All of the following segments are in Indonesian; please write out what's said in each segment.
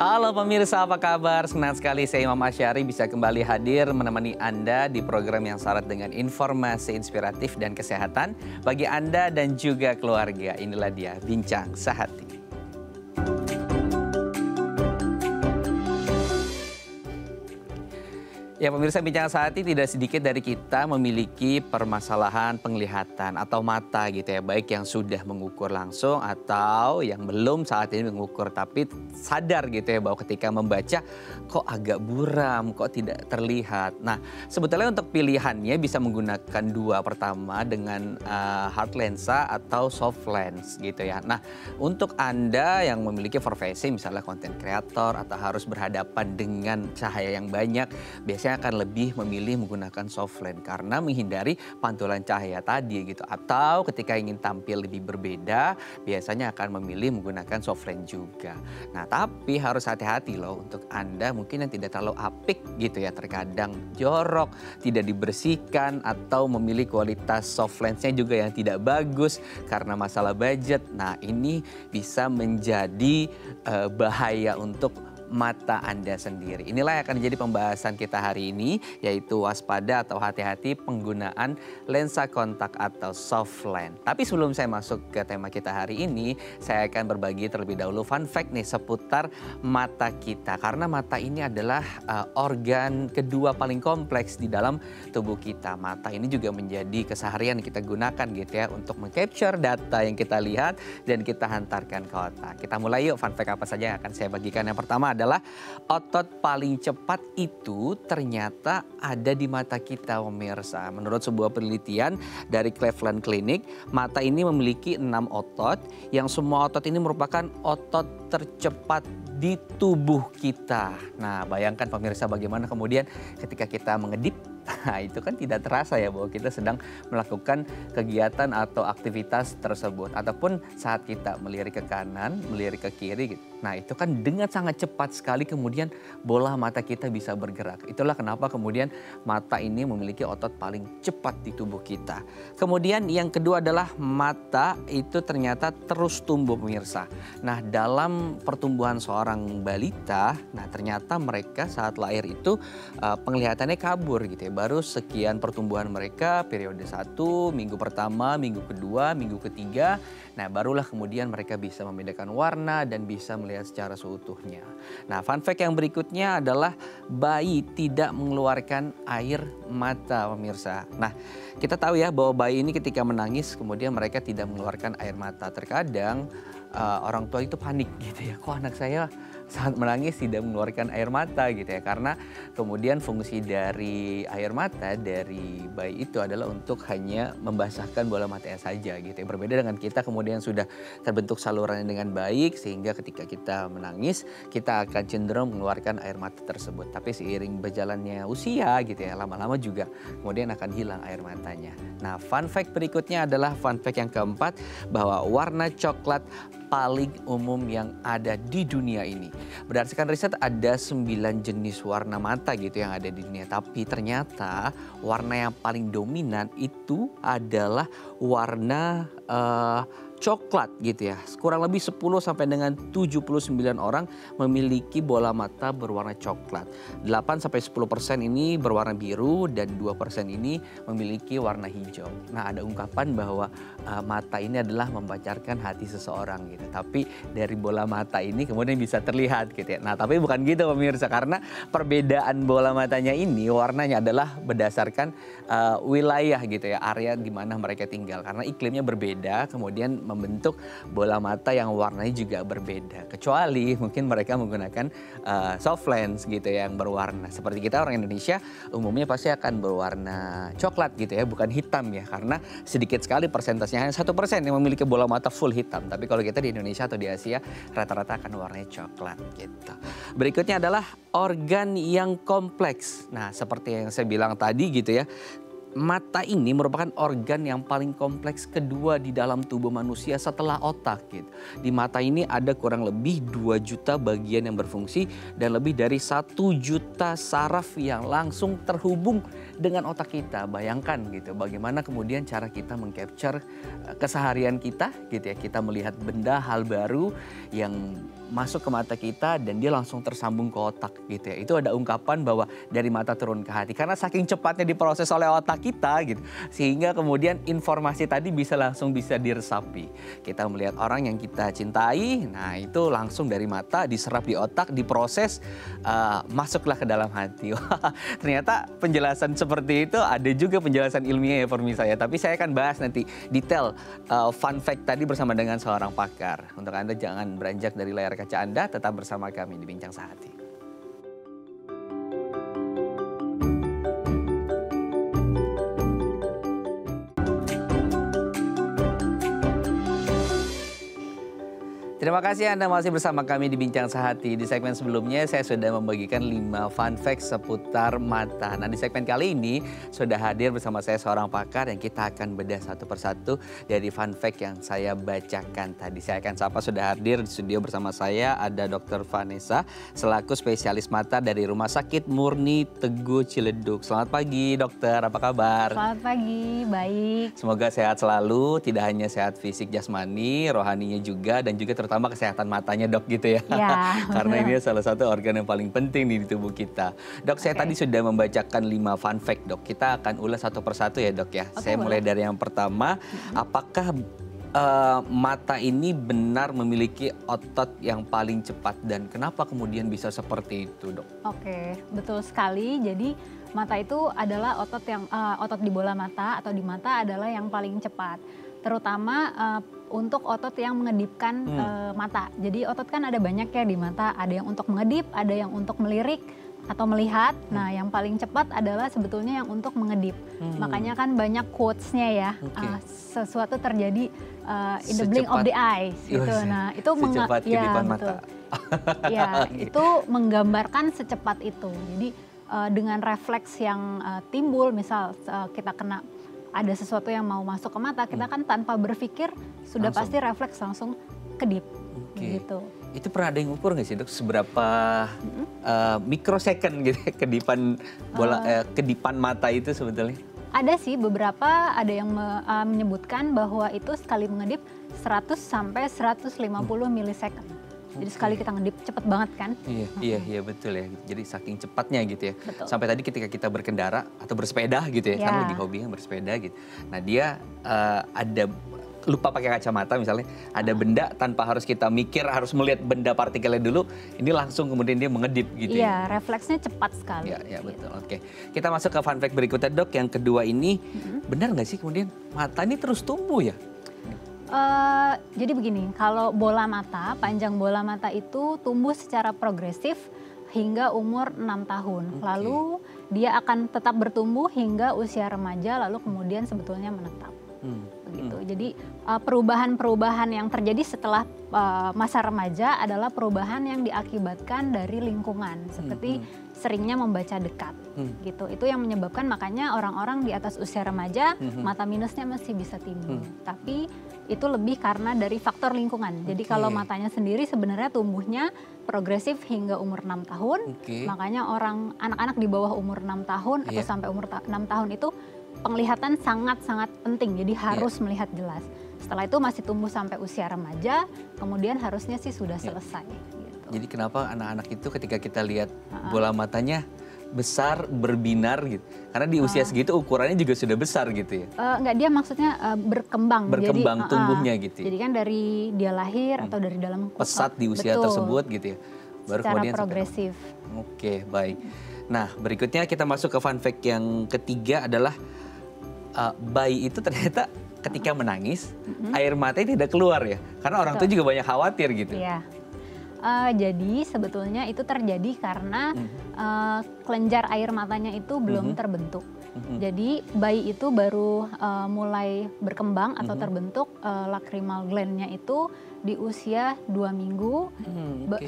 Halo pemirsa, apa kabar? Senang sekali saya Imam Asyari bisa kembali hadir menemani Anda di program yang syarat dengan informasi inspiratif dan kesehatan bagi Anda dan juga keluarga. Inilah dia, Bincang Sehati. Ya pemirsa, Bincang Sehati, tidak sedikit dari kita memiliki permasalahan penglihatan atau mata gitu ya. Baik yang sudah mengukur langsung atau yang belum saat ini mengukur. Tapi sadar gitu ya bahwa ketika membaca kok agak buram, kok tidak terlihat. Nah sebetulnya untuk pilihannya bisa menggunakan dua. Pertama dengan hard lensa atau soft lens gitu ya. Nah untuk Anda yang memiliki profesi misalnya konten kreator atau harus berhadapan dengan cahaya yang banyak, biasanya akan lebih memilih menggunakan soft lens karena menghindari pantulan cahaya tadi gitu. Atau ketika ingin tampil lebih berbeda, biasanya akan memilih menggunakan soft lens juga. Nah tapi harus hati-hati loh untuk Anda mungkin yang tidak terlalu apik gitu ya. Terkadang jorok, tidak dibersihkan atau memilih kualitas soft lensnya juga yang tidak bagus karena masalah budget. Nah ini bisa menjadi bahaya untuk mata Anda sendiri. Inilah yang akan menjadi pembahasan kita hari ini, yaitu waspada atau hati-hati penggunaan lensa kontak atau soft lens. Tapi sebelum saya masuk ke tema kita hari ini, saya akan berbagi terlebih dahulu fun fact nih seputar mata kita. Karena mata ini adalah organ kedua paling kompleks di dalam tubuh kita. Mata ini juga menjadi keseharian yang kita gunakan gitu ya untuk meng-capture data yang kita lihat dan kita hantarkan ke otak. Kita mulai yuk, fun fact apa saja yang akan saya bagikan. Yang pertama adalah otot paling cepat itu ternyata ada di mata kita pemirsa. Menurut sebuah penelitian dari Cleveland Clinic, mata ini memiliki 6 otot yang semua otot ini merupakan otot tercepat di tubuh kita. Nah bayangkan pemirsa bagaimana kemudian ketika kita mengedip, nah itu kan tidak terasa ya bahwa kita sedang melakukan kegiatan atau aktivitas tersebut. Ataupun saat kita melirik ke kanan, melirik ke kiri gitu. Nah itu kan dengan sangat cepat sekali kemudian bola mata kita bisa bergerak. Itulah kenapa kemudian mata ini memiliki otot paling cepat di tubuh kita. Kemudian yang kedua adalah mata itu ternyata terus tumbuh pemirsa. Nah dalam pertumbuhan seorang balita, nah ternyata mereka saat lahir itu penglihatannya kabur gitu ya. Baru sekian pertumbuhan mereka periode 1, minggu pertama, minggu kedua, minggu ketiga. Nah barulah kemudian mereka bisa membedakan warna dan bisa melihat secara seutuhnya. Nah fun fact yang berikutnya adalah bayi tidak mengeluarkan air mata pemirsa. Nah kita tahu ya bahwa bayi ini ketika menangis kemudian mereka tidak mengeluarkan air mata. Terkadang orang tua itu panik gitu ya. Kok anak saya saat menangis tidak mengeluarkan air mata gitu ya. Karena kemudian fungsi dari air mata dari bayi itu adalah untuk hanya membasahkan bola matanya saja gitu ya. Berbeda dengan kita kemudian sudah terbentuk salurannya dengan baik sehingga ketika kita menangis kita akan cenderung mengeluarkan air mata tersebut. Tapi seiring berjalannya usia gitu ya, lama-lama juga kemudian akan hilang air matanya. Nah fun fact berikutnya adalah fun fact yang keempat, bahwa warna coklat paling umum yang ada di dunia ini. Berdasarkan riset ada 9 jenis warna mata gitu yang ada di dunia. Tapi ternyata warna yang paling dominan itu adalah warna coklat gitu ya. Kurang lebih 10 sampai dengan 79 orang memiliki bola mata berwarna coklat. 8 sampai 10% ini berwarna biru dan 2% ini memiliki warna hijau. Nah, ada ungkapan bahwa mata ini adalah memancarkan hati seseorang gitu. Tapi dari bola mata ini kemudian bisa terlihat gitu ya. Nah, tapi bukan gitu pemirsa, karena perbedaan bola matanya ini warnanya adalah berdasarkan wilayah gitu ya, area di mana mereka tinggal. Karena iklimnya berbeda, kemudian membentuk bola mata yang warnanya juga berbeda. Kecuali mungkin mereka menggunakan soft lens gitu ya, yang berwarna. Seperti kita orang Indonesia umumnya pasti akan berwarna coklat gitu ya, bukan hitam ya. Karena sedikit sekali persentasenya, hanya 1% yang memiliki bola mata full hitam. Tapi kalau kita di Indonesia atau di Asia rata-rata akan warnanya coklat gitu. Berikutnya adalah organ yang kompleks. Nah seperti yang saya bilang tadi gitu ya, mata ini merupakan organ yang paling kompleks kedua di dalam tubuh manusia setelah otak gitu. Di mata ini ada kurang lebih 2 juta bagian yang berfungsi dan lebih dari 1 juta saraf yang langsung terhubung dengan otak kita. Bayangkan gitu bagaimana kemudian cara kita meng-capture keseharian kita gitu ya. Kita melihat benda hal baru yang masuk ke mata kita dan dia langsung tersambung ke otak gitu ya. Itu ada ungkapan bahwa dari mata turun ke hati. Karena saking cepatnya diproses oleh otak kita gitu. Sehingga kemudian informasi tadi langsung bisa diresapi. Kita melihat orang yang kita cintai, nah itu langsung dari mata diserap di otak, diproses, masuklah ke dalam hati. Wah, ternyata penjelasan seperti itu ada juga penjelasan ilmiah ya Permisa ya. Tapi saya akan bahas nanti detail fun fact tadi bersama dengan seorang pakar. Untuk Anda jangan beranjak dari layar kaca Anda, tetap bersama kami di Bincang Sehati. Terima kasih Anda masih bersama kami di Bincang Sehati. Di segmen sebelumnya saya sudah membagikan 5 fun fact seputar mata. Nah di segmen kali ini sudah hadir bersama saya seorang pakar yang kita akan bedah satu persatu dari fun fact yang saya bacakan tadi. Saya akan sapa sudah hadir di studio bersama saya ada Dr. Vanessa selaku spesialis mata dari Rumah Sakit Murni Teguh Ciledug. Selamat pagi dokter, apa kabar? Selamat pagi, baik. Semoga sehat selalu, tidak hanya sehat fisik jasmani, rohaninya juga dan juga terutama kesehatan matanya dok gitu ya. Ya. Karena ini salah satu organ yang paling penting di tubuh kita. Dok, saya tadi sudah membacakan 5 fun fact dok. Kita akan ulas satu persatu ya dok ya. Saya mulai dari yang pertama, apakah mata ini benar memiliki otot yang paling cepat dan kenapa kemudian bisa seperti itu dok? Oke, betul sekali. Jadi mata itu adalah otot yang otot di bola mata atau di mata adalah yang paling cepat. Terutama untuk otot yang mengedipkan mata. Jadi otot kan ada banyak ya di mata. Ada yang untuk mengedip, ada yang untuk melirik atau melihat. Nah yang paling cepat adalah sebetulnya yang untuk mengedip. Makanya kan banyak quotes-nya ya. Sesuatu terjadi in the blink of the eyes gitu. Nah itu secepat kedipan mata. Ya itu menggambarkan secepat itu. Jadi dengan refleks yang timbul, misal kita kena ada sesuatu yang mau masuk ke mata, kita kan tanpa berpikir sudah pasti refleks langsung kedip. Gitu. Itu pernah ada yang ukur nggak sih dok seberapa mikrosecond gitu kedipan bola kedipan mata itu sebetulnya? Ada sih beberapa, ada yang menyebutkan bahwa itu sekali mengedip 100 sampai 150 milisecond. Jadi sekali kita ngedip cepet banget kan? Iya betul ya. Jadi saking cepatnya gitu ya. Betul. Sampai tadi ketika kita berkendara atau bersepeda gitu ya, kan lagi hobinya bersepeda gitu. Nah dia ada lupa pakai kacamata misalnya, ada benda tanpa harus kita mikir harus melihat benda partikelnya dulu, ini langsung kemudian dia mengedip gitu ya. Iya, refleksnya cepat sekali. Iya betul. Oke. Kita masuk ke fun fact berikutnya dok. Yang kedua ini, benar nggak sih kemudian mata ini terus tumbuh ya? Jadi begini, kalau bola mata, panjang bola mata itu tumbuh secara progresif hingga umur 6 tahun. Lalu dia akan tetap bertumbuh hingga usia remaja, lalu kemudian sebetulnya menetap. Begitu. Jadi perubahan-perubahan yang terjadi setelah masa remaja adalah perubahan yang diakibatkan dari lingkungan, seperti seringnya membaca dekat, gitu. Itu yang menyebabkan makanya orang-orang di atas usia remaja mata minusnya masih bisa timbul. Tapi itu lebih karena dari faktor lingkungan. Jadi kalau matanya sendiri sebenarnya tumbuhnya progresif hingga umur 6 tahun. Makanya anak-anak di bawah umur 6 tahun atau sampai umur 6 tahun itu penglihatan sangat-sangat penting. Jadi harus melihat jelas. Setelah itu masih tumbuh sampai usia remaja, kemudian harusnya sih sudah selesai. Gitu. Jadi kenapa anak-anak itu ketika kita lihat bola matanya besar, berbinar gitu. Karena di usia segitu ukurannya juga sudah besar gitu ya. Enggak, dia maksudnya berkembang. Berkembang jadi, tumbuhnya gitu ya. Jadi kan dari dia lahir atau dari dalam pesat di usia tersebut gitu ya. Baru secara kemudian progresif. Oke, baik. Nah, berikutnya kita masuk ke fun fact yang ketiga adalah bayi itu ternyata ketika menangis air matanya tidak keluar ya. Karena orang tua juga banyak khawatir gitu. Iya. Jadi sebetulnya itu terjadi karena kelenjar air matanya itu belum terbentuk. Jadi bayi itu baru mulai berkembang atau terbentuk lacrimal gland-nya itu di usia 2 minggu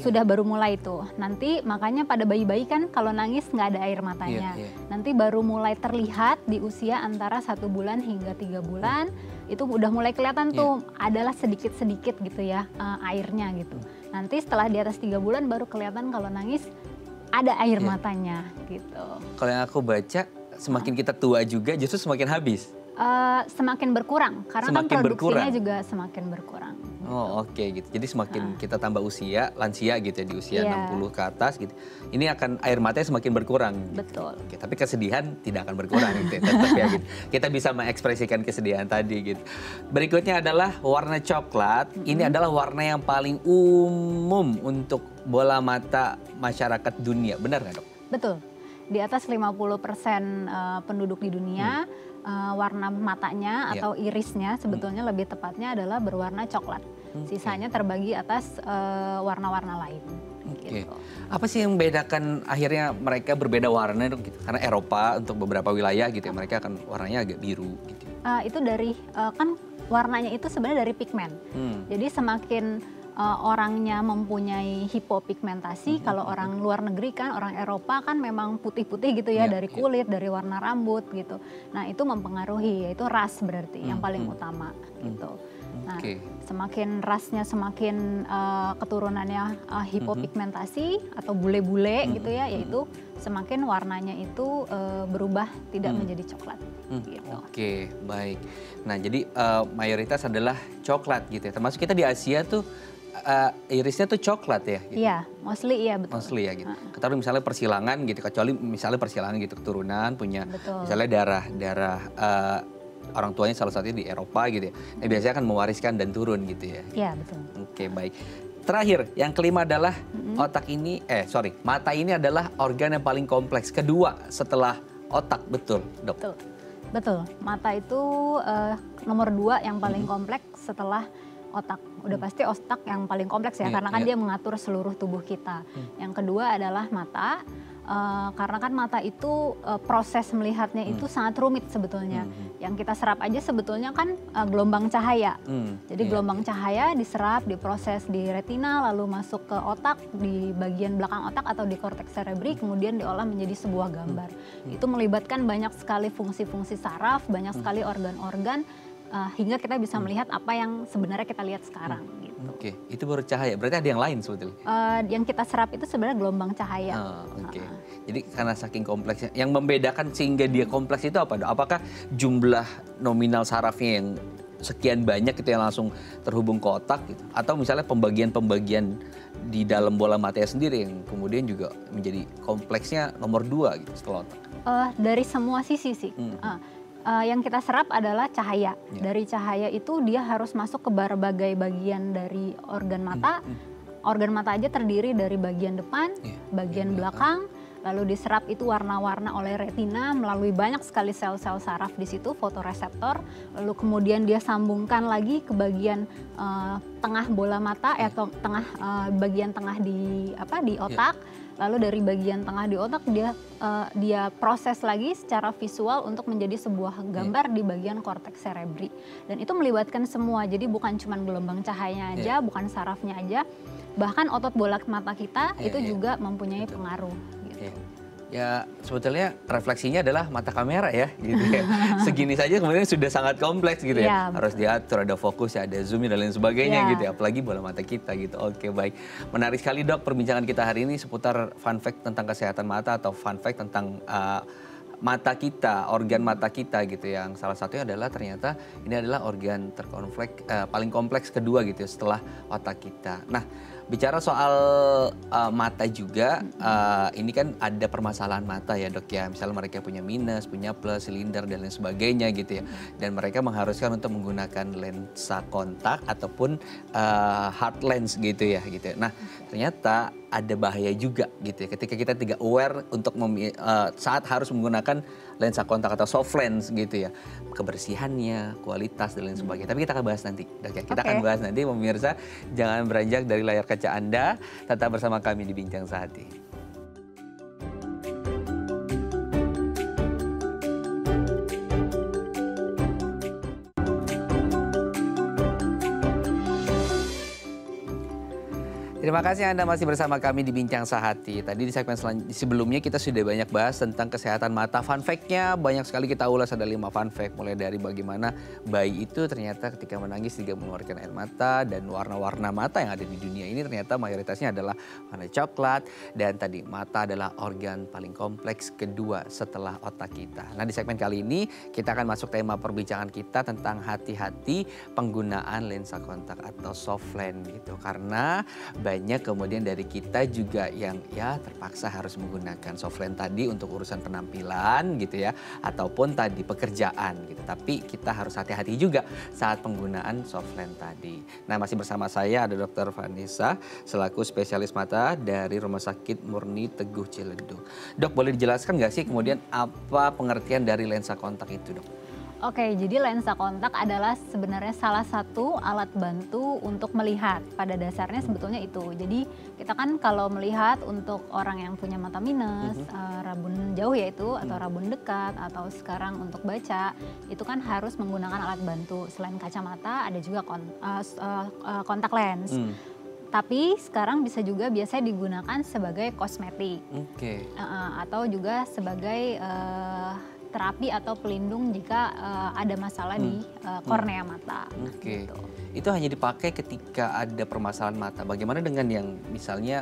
sudah baru mulai itu. Nanti makanya pada bayi-bayi kan kalau nangis nggak ada air matanya. Nanti baru mulai terlihat di usia antara 1 bulan hingga 3 bulan itu udah mulai kelihatan tuh adalah sedikit-sedikit gitu ya airnya gitu. Nanti setelah di atas 3 bulan baru kelihatan kalau nangis ada air matanya gitu. Kalau yang aku baca semakin kita tua juga justru semakin habis. Semakin berkurang karena semakin kan produksinya berkurang. juga semakin berkurang. Oh oke gitu. Jadi semakin kita tambah usia, lansia gitu ya, di usia 60 ke atas gitu. Ini akan air matanya semakin berkurang. Gitu. Betul. Oke, tapi kesedihan tidak akan berkurang gitu ya, tetap ya gitu. Kita bisa mengekspresikan kesedihan tadi gitu. Berikutnya adalah warna coklat. Ini adalah warna yang paling umum untuk bola mata masyarakat dunia. Benar nggak, Dok? Betul. Di atas 50% penduduk di dunia warna matanya atau irisnya sebetulnya lebih tepatnya adalah berwarna coklat. Sisanya terbagi atas warna-warna lain. Oke. Gitu. Apa sih yang membedakan akhirnya mereka berbeda warna, Dok? Gitu? Karena Eropa untuk beberapa wilayah gitu ya, mereka akan warnanya agak biru gitu. Itu dari kan warnanya itu sebenarnya dari pigmen. Jadi semakin orangnya mempunyai hipopigmentasi, kalau orang luar negeri kan, orang Eropa kan memang putih-putih gitu ya, dari kulit, dari warna rambut gitu. Nah itu mempengaruhi, yaitu ras berarti yang paling utama gitu. Nah semakin rasnya, semakin keturunannya hipopigmentasi atau bule-bule gitu ya, yaitu semakin warnanya itu berubah tidak menjadi coklat. Gitu. Oke, baik. Nah jadi mayoritas adalah coklat gitu ya, termasuk kita di Asia tuh irisnya tuh coklat ya? Gitu. Iya, mostly iya betul. Mostly ya gitu. Ketahui misalnya persilangan gitu, kecuali misalnya persilangan gitu keturunan punya misalnya darah orang tuanya salah satunya di Eropa gitu ya. Nah, biasanya akan mewariskan dan turun gitu ya. Iya betul. Oke baik. Terakhir, yang kelima adalah mata ini adalah organ yang paling kompleks. Kedua setelah otak, betul, Dok? Betul. Betul. Mata itu nomor 2 yang paling kompleks setelah otak. Udah pasti otak yang paling kompleks ya, karena kan dia mengatur seluruh tubuh kita. Yang kedua adalah mata, karena kan mata itu proses melihatnya itu sangat rumit sebetulnya. Yang kita serap aja sebetulnya kan gelombang cahaya. Jadi gelombang cahaya diserap, diproses di retina, lalu masuk ke otak, di bagian belakang otak atau di korteks cerebri, kemudian diolah menjadi sebuah gambar. Itu melibatkan banyak sekali fungsi-fungsi saraf, banyak sekali organ-organ, hingga kita bisa melihat apa yang sebenarnya kita lihat sekarang. Gitu. Oke, itu baru cahaya. Berarti ada yang lain sebetulnya? Yang kita serap itu sebenarnya gelombang cahaya. Oke. Jadi karena saking kompleksnya, yang membedakan sehingga dia kompleks itu apa, Dok? Apakah jumlah nominal sarafnya yang sekian banyak itu yang langsung terhubung ke otak gitu? Atau misalnya pembagian-pembagian di dalam bola matanya sendiri yang kemudian juga menjadi kompleksnya nomor 2 gitu setelah otak? Dari semua sisi sih. Yang kita serap adalah cahaya. Dari cahaya itu dia harus masuk ke berbagai bagian dari organ mata. Organ mata aja terdiri dari bagian depan, bagian belakang, lalu diserap itu warna-warna oleh retina melalui banyak sekali sel-sel saraf di situ, fotoreseptor. Lalu kemudian dia sambungkan lagi ke bagian tengah bola mata atau bagian tengah di otak. Lalu dari bagian tengah di otak dia proses lagi secara visual untuk menjadi sebuah gambar di bagian korteks cerebri. Dan itu melibatkan semua, jadi bukan cuma gelombang cahayanya aja, bukan sarafnya aja, bahkan otot bola mata kita itu juga mempunyai pengaruh. Gitu. Ya sebetulnya refleksinya adalah mata kamera ya gitu ya. Segini saja kemudian sudah sangat kompleks gitu ya. Harus diatur, ada fokus, ada zoom dan lain sebagainya gitu ya. Apalagi bola mata kita gitu. Oke baik. Menarik sekali, Dok, perbincangan kita hari ini seputar fun fact tentang kesehatan mata atau fun fact tentang mata kita, organ mata kita gitu, yang salah satunya adalah ternyata ini adalah organ paling kompleks kedua gitu setelah otak kita. Nah, bicara soal mata juga, ini kan ada permasalahan mata ya, Dok ya. Misalnya mereka punya minus, punya plus, silinder dan lain sebagainya gitu ya. Dan mereka mengharuskan untuk menggunakan lensa kontak ataupun hard lens gitu ya. Nah, ternyata ada bahaya juga gitu ya. Ketika kita tidak aware untuk saat harus menggunakan lensa kontak atau soft lens gitu ya. Kebersihannya, kualitas dan lain sebagainya. Tapi kita akan bahas nanti, Dok ya. Kita akan bahas nanti, pemirsa. Jangan beranjak dari layar kaca Anda, tetap bersama kami di Bincang Sehati. Terima kasih Anda masih bersama kami di Bincang Sehati. Tadi di segmen sebelumnya kita sudah banyak bahas tentang kesehatan mata. Fun fact-nya banyak sekali kita ulas, ada 5 fun fact. Mulai dari bagaimana bayi itu ternyata ketika menangis juga mengeluarkan air mata. Dan warna-warna mata yang ada di dunia ini ternyata mayoritasnya adalah warna coklat. Dan tadi mata adalah organ paling kompleks kedua setelah otak kita. Nah di segmen kali ini kita akan masuk tema perbincangan kita tentang hati-hati penggunaan lensa kontak atau soft lens gitu. Karena banyak kemudian dari kita juga yang ya terpaksa harus menggunakan soft lens tadi untuk urusan penampilan gitu ya, ataupun tadi pekerjaan gitu. Tapi kita harus hati-hati juga saat penggunaan soft lens tadi. Nah masih bersama saya ada Dr. Vanessa selaku spesialis mata dari Rumah Sakit Murni Teguh Ciledug. Dok, boleh dijelaskan nggak sih kemudian apa pengertian dari lensa kontak itu, Dok? Oke, jadi lensa kontak adalah sebenarnya salah satu alat bantu untuk melihat. Pada dasarnya sebetulnya itu. Jadi kita kan kalau melihat untuk orang yang punya mata minus, rabun jauh yaitu atau rabun dekat, atau sekarang untuk baca, itu kan harus menggunakan alat bantu. Selain kacamata ada juga kontak lens. Tapi sekarang bisa juga biasanya digunakan sebagai kosmetik. Atau juga sebagai terapi atau pelindung jika ada masalah di kornea mata. Gitu. Itu hanya dipakai ketika ada permasalahan mata. Bagaimana dengan yang misalnya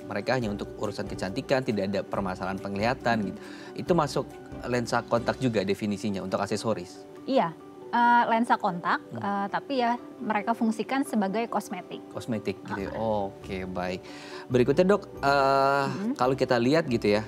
mereka hanya untuk urusan kecantikan, tidak ada permasalahan penglihatan gitu. Itu masuk lensa kontak juga definisinya untuk aksesoris? Iya. Lensa kontak, tapi ya mereka fungsikan sebagai kosmetik. Kosmetik gitu ya. Oke, baik. Berikutnya Dok, kalau kita lihat gitu ya,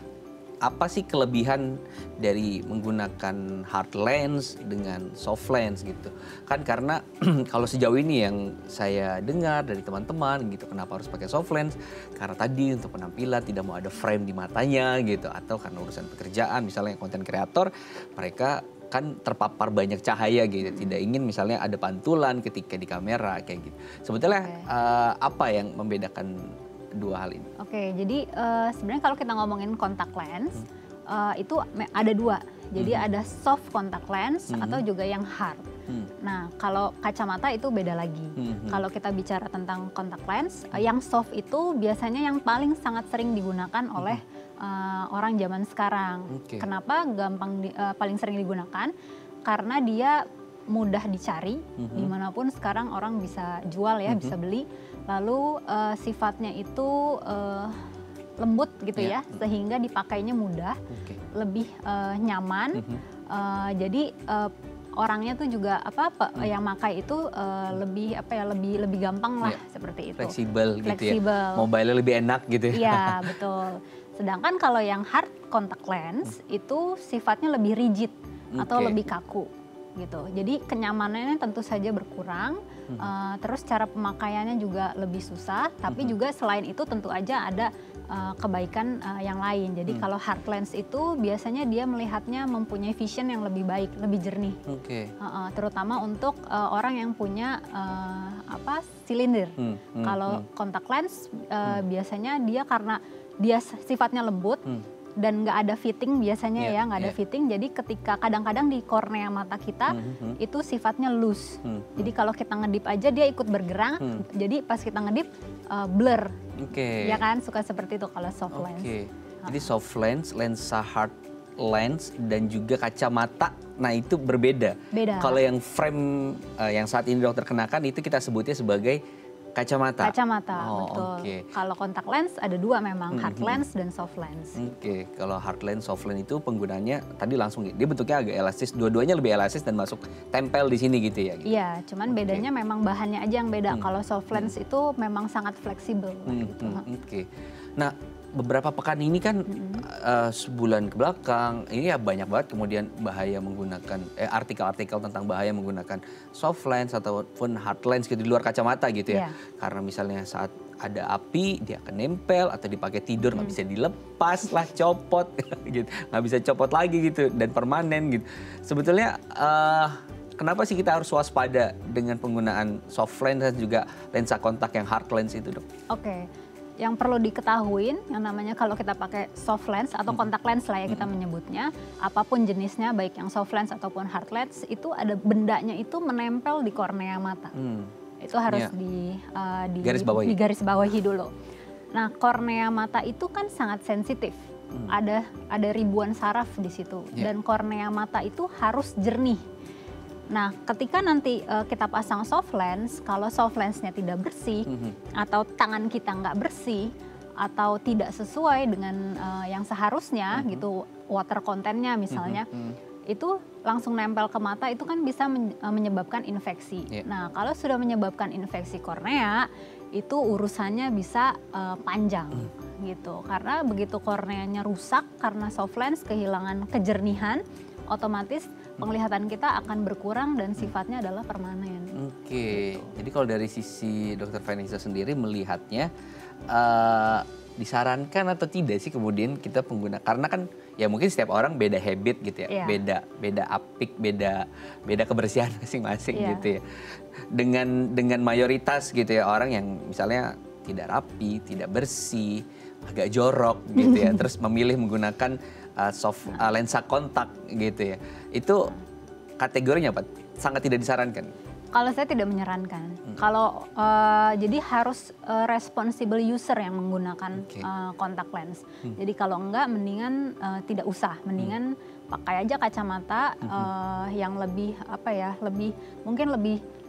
apa sih kelebihan dari menggunakan hard lens dengan soft lens gitu? Kan karena kalau sejauh ini yang saya dengar dari teman-teman gitu, kenapa harus pakai soft lens? Karena tadi untuk penampilan tidak mau ada frame di matanya gitu, atau karena urusan pekerjaan misalnya konten kreator, mereka kan terpapar banyak cahaya gitu, tidak ingin misalnya ada pantulan ketika di kamera kayak gitu. Sebetulnya apa yang membedakan dua hal ini? Oke, jadi sebenarnya kalau kita ngomongin kontak lens, itu ada dua. Jadi ada soft kontak lens atau juga yang hard. Nah, kalau kacamata itu beda lagi. Kalau kita bicara tentang kontak lens, yang soft itu biasanya yang paling sangat sering digunakan oleh orang zaman sekarang. Kenapa paling sering digunakan? Karena dia mudah dicari, dimanapun sekarang orang bisa jual ya, bisa beli. Lalu sifatnya itu lembut gitu ya, sehingga dipakainya mudah, lebih nyaman. Jadi orangnya tuh juga yang makai itu lebih gampang lah seperti itu. Fleksibel gitu ya. Mobile lebih enak gitu ya. Iya, betul. Sedangkan kalau yang hard contact lens itu sifatnya lebih rigid atau lebih kaku gitu. Jadi kenyamanannya tentu saja berkurang. Terus cara pemakaiannya juga lebih susah. Tapi juga selain itu tentu aja ada kebaikan yang lain. Jadi kalau hard lens itu biasanya dia melihatnya mempunyai vision yang lebih baik, lebih jernih. Terutama untuk orang yang punya silinder. Kalau kontak lens biasanya dia karena dia sifatnya lembut dan nggak ada fitting biasanya nggak ada fitting. Jadi ketika kadang-kadang di kornea mata kita itu sifatnya loose. Jadi kalau kita ngedip aja dia ikut bergerak. Jadi pas kita ngedip blur. Ya kan suka seperti itu kalau soft lens. Jadi soft lens, lensa hard lens dan juga kacamata. Nah itu berbeda. Kalau yang frame yang saat ini dokter kenakan itu kita sebutnya sebagai kacamata. Betul. Kalau kontak lens ada dua memang, hard lens dan soft lens. Kalau hard lens, soft lens itu penggunanya tadi langsung dia bentuknya agak elastis, dua-duanya lebih elastis dan masuk tempel di sini gitu ya. Iya, cuman bedanya memang bahannya aja yang beda. Kalau soft lens itu memang sangat fleksibel. Nah, beberapa pekan ini kan sebulan ke belakang ini ya banyak banget kemudian bahaya menggunakan artikel-artikel tentang bahaya menggunakan soft lens ataupun hard lens gitu di luar kacamata gitu ya. Karena misalnya saat ada api dia akan nempel atau dipakai tidur nggak bisa dilepas lah, copot gitu, nggak bisa copot lagi gitu dan permanen gitu. Sebetulnya kenapa sih kita harus waspada dengan penggunaan soft lens dan juga lensa kontak yang hard lens itu, Dok? Yang perlu diketahui yang namanya kalau kita pakai soft lens atau kontak lens lah ya kita menyebutnya, apapun jenisnya baik yang soft lens ataupun hard lens itu ada bendanya itu menempel di kornea mata. Itu harus Ya. Garis bawahi. digarisbawahi dulu. Nah, kornea mata itu kan sangat sensitif. Ada ribuan saraf di situ, Ya. dan kornea mata itu harus jernih. Nah, ketika nanti kita pasang soft lens, kalau soft lensnya tidak bersih atau tangan kita nggak bersih atau tidak sesuai dengan yang seharusnya gitu, water contentnya misalnya, itu langsung nempel ke mata, itu kan bisa menyebabkan infeksi. Yeah. Nah, kalau sudah menyebabkan infeksi kornea, itu urusannya bisa panjang gitu. Karena begitu korneanya rusak karena soft lens, kehilangan kejernihan, otomatis penglihatan kita akan berkurang dan sifatnya adalah permanen. Oke, jadi kalau dari sisi Dokter Vanessa sendiri melihatnya disarankan atau tidak sih kemudian kita pengguna, karena kan ya mungkin setiap orang beda habit gitu ya, Iya. beda apik, beda kebersihan masing-masing Iya. gitu ya. Dengan mayoritas gitu ya orang yang misalnya tidak rapi, tidak bersih, agak jorok gitu ya, terus memilih menggunakan lensa kontak gitu ya. Itu kategorinya apa? Sangat tidak disarankan. Kalau saya tidak menyarankan. Kalau jadi harus responsible user yang menggunakan kontak lens. Jadi kalau enggak, mendingan tidak usah. Mendingan pakai aja kacamata yang lebih mungkin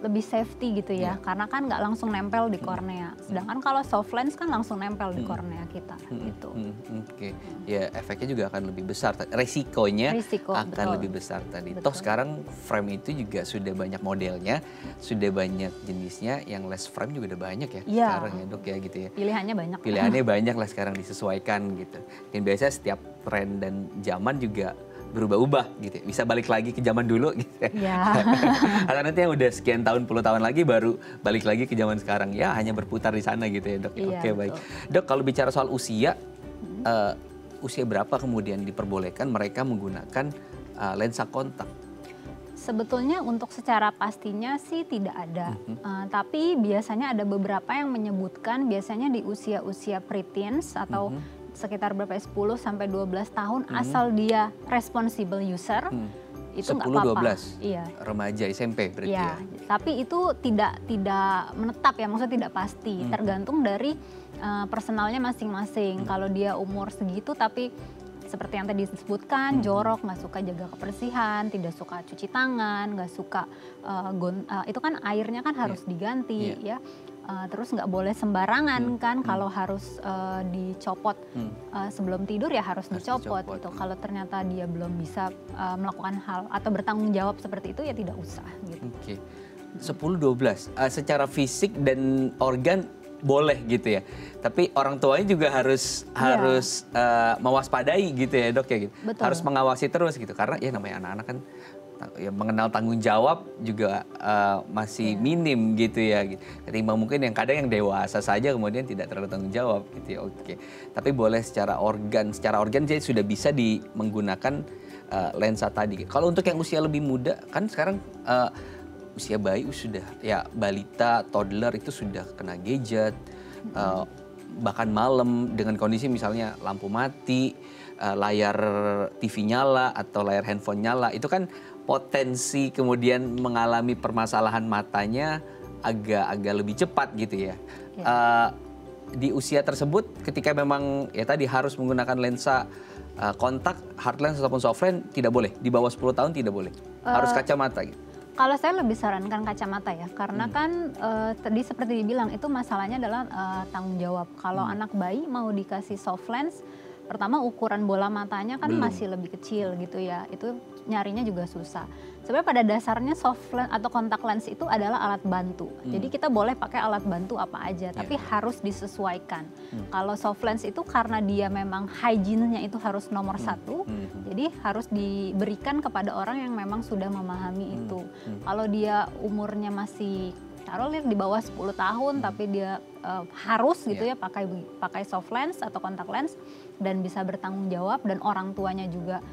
lebih safety gitu ya. Karena kan nggak langsung nempel di kornea. Sedangkan kalau soft lens kan langsung nempel di kornea kita gitu. Oke, ya efeknya juga akan lebih besar. Resikonya akan betul. lebih besar tadi. Betul. Toh sekarang frame itu juga sudah banyak modelnya, sudah banyak jenisnya. Yang less frame juga udah banyak ya sekarang ya Dok ya gitu ya. Pilihannya banyak. Pilihannya banyak lah sekarang, disesuaikan gitu. Dan biasanya setiap tren dan zaman juga berubah-ubah gitu. Bisa balik lagi ke zaman dulu gitu ya. Ya. Atau nanti yang udah sekian tahun, puluh tahun lagi baru balik lagi ke zaman sekarang. Ya hanya berputar di sana gitu ya Dok. Iya, Oke, baik. Dok, kalau bicara soal usia, usia berapa kemudian diperbolehkan mereka menggunakan lensa kontak? Sebetulnya untuk secara pastinya sih tidak ada. Tapi biasanya ada beberapa yang menyebutkan biasanya di usia-usia preteens atau sekitar berapa ya, 10 sampai 12 tahun asal dia responsible user. Itu nggak apa-apa. 10-12 Iya. remaja SMP berarti ya. Tapi itu tidak menetap ya, maksudnya tidak pasti. Tergantung dari personalnya masing-masing. Kalau dia umur segitu tapi seperti yang tadi disebutkan, jorok, nggak suka jaga kebersihan, tidak suka cuci tangan, nggak suka itu kan airnya kan harus diganti ya. Terus nggak boleh sembarangan kan, kalau harus dicopot sebelum tidur ya harus dicopot gitu. Kalau ternyata dia belum bisa melakukan hal atau bertanggung jawab seperti itu ya tidak usah gitu. Oke. 10-12 secara fisik dan organ boleh gitu ya. Tapi orang tuanya juga harus mewaspadai gitu ya Dok ya gitu. Betul. Harus mengawasi terus gitu, karena ya namanya anak-anak kan ya mengenal tanggung jawab juga masih minim gitu ya. Ketimbang mungkin yang kadang yang dewasa saja kemudian tidak terlalu tanggung jawab gitu ya. Oke. Tapi boleh secara organ jadi sudah bisa menggunakan lensa tadi. Kalau untuk yang usia lebih muda kan sekarang usia bayi sudah ya, balita, toddler itu sudah kena gadget, bahkan malam dengan kondisi misalnya lampu mati, layar TV nyala atau layar handphone nyala, itu kan potensi kemudian mengalami permasalahan matanya agak lebih cepat gitu ya. Di usia tersebut ketika memang ya tadi harus menggunakan lensa kontak, hard lens ataupun soft lens tidak boleh, di bawah 10 tahun tidak boleh, harus kacamata gitu. Kalau saya lebih sarankan kacamata ya, karena kan tadi seperti dibilang itu masalahnya adalah tanggung jawab. Kalau anak bayi mau dikasih soft lens, pertama ukuran bola matanya kan masih lebih kecil gitu ya, itu nyarinya juga susah. Sebenarnya pada dasarnya soft lens atau kontak lens itu adalah alat bantu. Jadi kita boleh pakai alat bantu apa aja, tapi harus disesuaikan. Kalau soft lens itu karena dia memang hygiene-nya itu harus nomor satu, jadi harus diberikan kepada orang yang memang sudah memahami itu. Kalau dia umurnya masih taruh di bawah 10 tahun tapi dia harus gitu ya pakai soft lens atau kontak lens dan bisa bertanggung jawab dan orang tuanya juga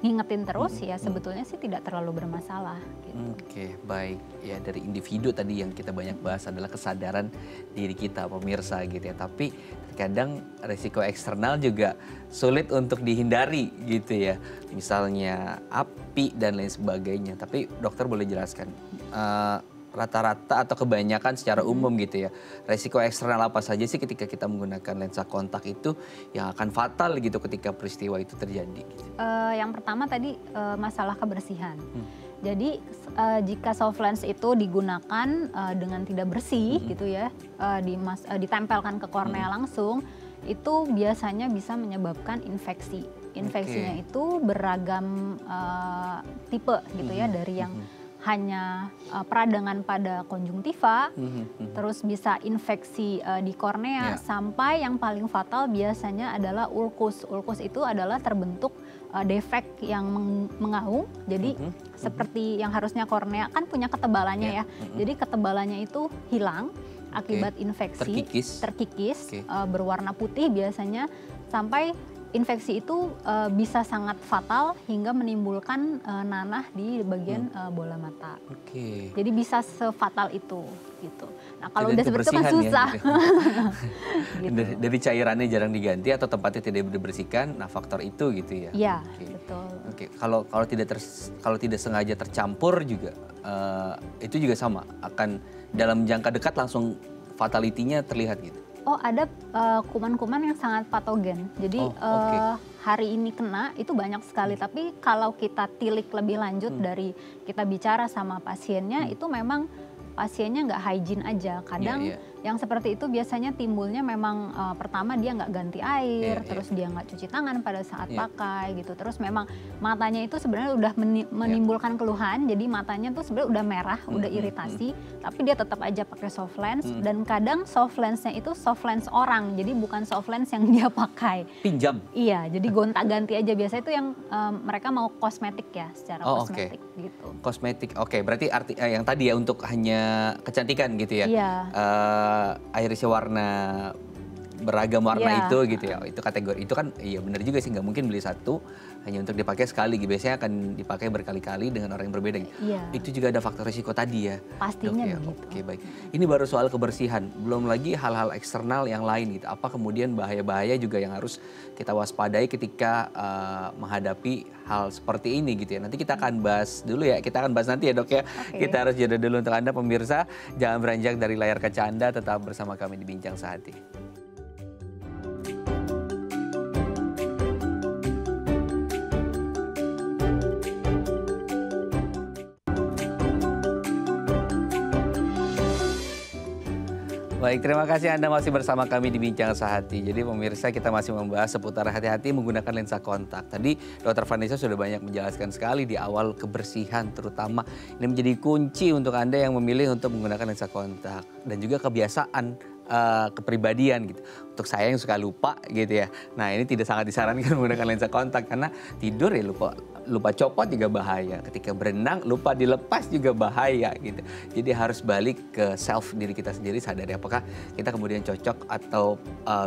ngingetin terus, ya sebetulnya sih tidak terlalu bermasalah gitu. Oke, baik. Ya dari individu tadi yang kita banyak bahas adalah kesadaran diri kita pemirsa gitu ya. Tapi kadang resiko eksternal juga sulit untuk dihindari gitu ya. Misalnya api dan lain sebagainya. Tapi dokter boleh jelaskan rata-rata atau kebanyakan secara umum gitu ya, resiko eksternal apa saja sih ketika kita menggunakan lensa kontak itu yang akan fatal gitu ketika peristiwa itu terjadi? Gitu? Yang pertama tadi masalah kebersihan. Jadi jika soft lens itu digunakan dengan tidak bersih gitu ya, ditempelkan ke kornea langsung, itu biasanya bisa menyebabkan infeksi. Infeksinya itu beragam tipe gitu ya, dari yang hanya peradangan pada konjungtiva, terus bisa infeksi di kornea, sampai yang paling fatal biasanya adalah ulkus. Ulkus itu adalah terbentuk defek yang mengaung, jadi seperti yang harusnya kornea kan punya ketebalannya ya, jadi ketebalannya itu hilang akibat infeksi, terkikis, berwarna putih biasanya, sampai infeksi itu bisa sangat fatal hingga menimbulkan nanah di bagian bola mata. Jadi bisa sefatal itu gitu. Nah, kalau udah seperti itu kan susah. Ya, gitu. Dari cairannya jarang diganti atau tempatnya tidak dibersihkan, nah faktor itu gitu ya. Iya, betul. Kalau tidak sengaja tercampur juga itu juga sama, akan dalam jangka dekat langsung fatality-nya terlihat gitu. Oh, ada kuman-kuman yang sangat patogen. Jadi hari ini kena itu banyak sekali. Tapi kalau kita tilik lebih lanjut dari kita bicara sama pasiennya, itu memang pasiennya nggak hygiene aja. Kadang yang seperti itu biasanya timbulnya memang pertama dia nggak ganti air, terus dia nggak cuci tangan pada saat pakai gitu. Terus memang matanya itu sebenarnya udah menimbulkan keluhan, jadi matanya tuh sebenarnya udah merah, udah iritasi, tapi dia tetap aja pakai soft lens. Dan kadang soft lensnya itu soft lens orang, jadi bukan soft lens yang dia pakai. Pinjam? Iya, jadi gonta-ganti aja. Biasanya itu yang mereka mau kosmetik ya, secara kosmetik gitu. Kosmetik, berarti yang tadi ya untuk hanya kecantikan gitu ya? Iya. Irisnya warna beragam warna itu gitu ya, itu kategori itu kan iya benar juga sih, nggak mungkin beli satu hanya untuk dipakai sekali, biasanya akan dipakai berkali-kali dengan orang yang berbeda. Itu juga ada faktor risiko tadi ya. Pastinya ya? begitu. Oke, baik. Ini baru soal kebersihan, belum lagi hal-hal eksternal yang lain gitu. Apa kemudian bahaya-bahaya juga yang harus kita waspadai ketika menghadapi hal seperti ini gitu ya. Nanti kita akan bahas dulu ya, kita akan bahas nanti ya dok ya. Kita harus jeda dulu untuk Anda pemirsa, jangan beranjak dari layar kaca Anda, tetap bersama kami di Bincang Sehati. Baik, terima kasih Anda masih bersama kami di Bincang Sehati. Jadi pemirsa, kita masih membahas seputar hati-hati menggunakan lensa kontak. Tadi Dr. Vanessa sudah banyak menjelaskan sekali di awal kebersihan terutama. Ini menjadi kunci untuk Anda yang memilih untuk menggunakan lensa kontak. Dan juga kebiasaan kepribadian gitu. Untuk saya yang suka lupa gitu ya. Nah, ini tidak sangat disarankan menggunakan lensa kontak karena tidur ya lupa copot juga bahaya. Ketika berenang lupa dilepas juga bahaya gitu. Jadi harus balik ke self diri kita sendiri, sadari apakah kita kemudian cocok atau